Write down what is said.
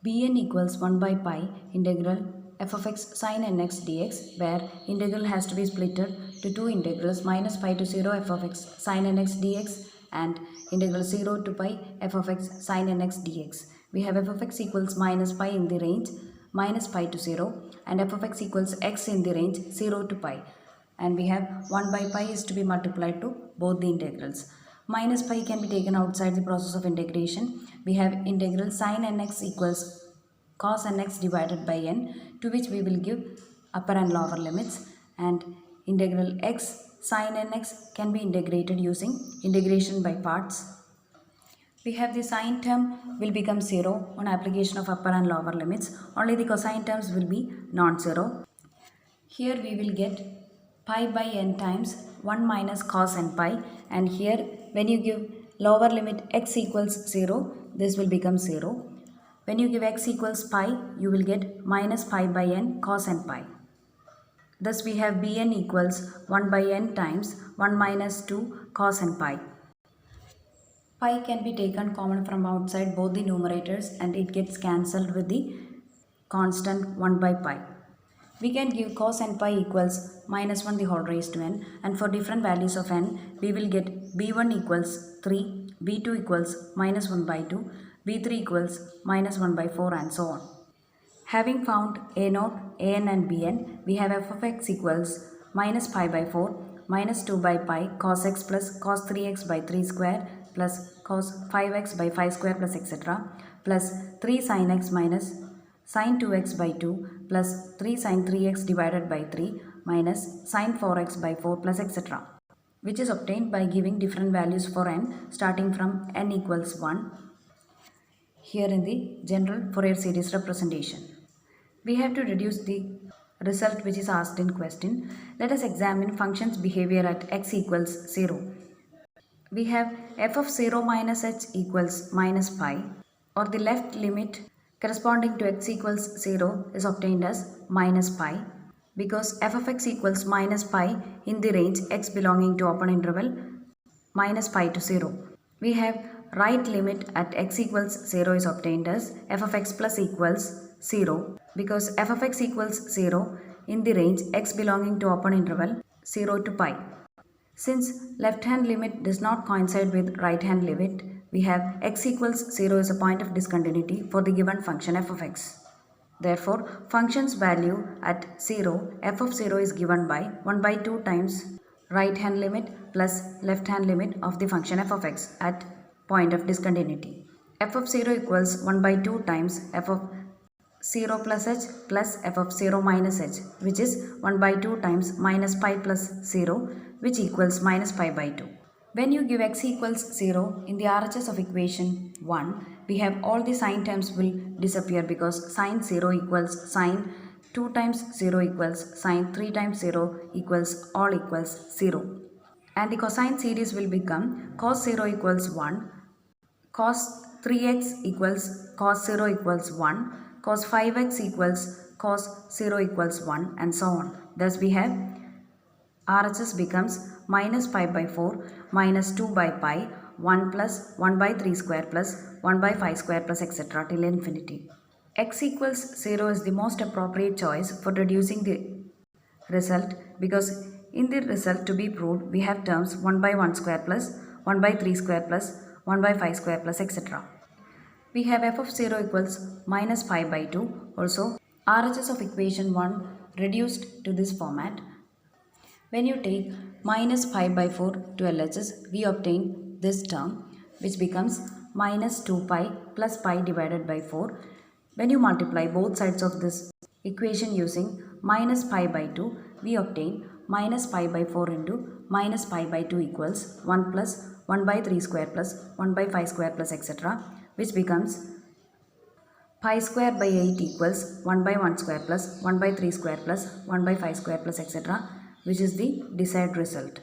Bn equals 1 by pi integral f of x sin nx dx, where integral has to be split to two integrals minus pi to 0 f of x sin nx dx and integral 0 to pi f of x sin nx dx. We have f of x equals minus pi in the range minus pi to 0 and f of x equals x in the range 0 to pi, and we have 1 by pi is to be multiplied to both the integrals. Minus pi can be taken outside the process of integration. We have integral sin nx equals cos nx divided by n, to which we will give upper and lower limits, and integral x sin nx can be integrated using integration by parts. We have the sine term will become 0 on application of upper and lower limits. Only the cosine terms will be non-zero. Here we will get pi by n times 1 minus cos n pi, and here when you give lower limit x equals 0, this will become 0. When you give x equals pi, you will get minus pi by n cos n pi. Thus we have Bn equals 1 by n times 1 minus 2 cos n pi. Pi can be taken common from outside both the numerators and it gets cancelled with the constant 1 by pi. We can give cos n pi equals minus 1 the whole raised to n, and for different values of n, we will get b1 equals 3, b2 equals minus 1 by 2, b3 equals minus 1 by 4, and so on. Having found a0, an and bn, we have f of x equals minus pi by 4 minus 2 by pi cos x plus cos 3x by 3 square plus cos 5x by 5 square plus etc. plus 3 sin x minus sin 2x by 2 plus 3 sin 3x divided by 3 minus sin 4x by 4 plus etc., which is obtained by giving different values for n starting from n equals 1 here in the general Fourier series representation. We have to reduce the result which is asked in question. Let us examine function's behavior at x equals 0. We have f of 0 minus h equals minus pi, or the left limit corresponding to x equals 0 is obtained as minus pi, because f of x equals minus pi in the range x belonging to open interval minus pi to 0. We have right limit at x equals 0 is obtained as f of x plus equals 0, because f of x equals 0 in the range x belonging to open interval 0 to pi. Since left hand limit does not coincide with right hand limit, we have x equals 0 is a point of discontinuity for the given function f of x. Therefore, function's value at 0, f of 0 is given by 1 by 2 times right hand limit plus left hand limit of the function f of x at point of discontinuity. F of 0 equals 1 by 2 times f of 0 plus h plus f of 0 minus h, which is 1 by 2 times minus pi plus 0, which equals minus pi by 2. When you give x equals 0 in the RHS of equation 1, we have all the sine terms will disappear, because sine 0 equals sine 2 times 0 equals sine 3 times 0 equals all equals 0. And the cosine series will become cos 0 equals 1, cos 3x equals cos 0 equals 1, cos 5x equals cos 0 equals 1, and so on. Thus we have RHS becomes minus pi by 4 minus 2 by pi 1 plus 1 by 3 square plus 1 by 5 square plus etc. till infinity. X equals 0 is the most appropriate choice for reducing the result, because in the result to be proved we have terms 1 by 1 square plus 1 by 3 square plus 1 by 5 square plus etc. We have f of 0 equals minus pi by 2. Also, RHS of equation 1 reduced to this format. When you take minus pi by 4 to LHS, we obtain this term, which becomes minus 2 pi plus pi divided by 4. When you multiply both sides of this equation using minus pi by 2, we obtain minus pi by 4 into minus pi by 2 equals 1 plus 1 by 3 square plus 1 by 5 square plus etc., which becomes pi square by 8 equals 1 by 1 square plus 1 by 3 square plus 1 by 5 square plus etc., which is the desired result.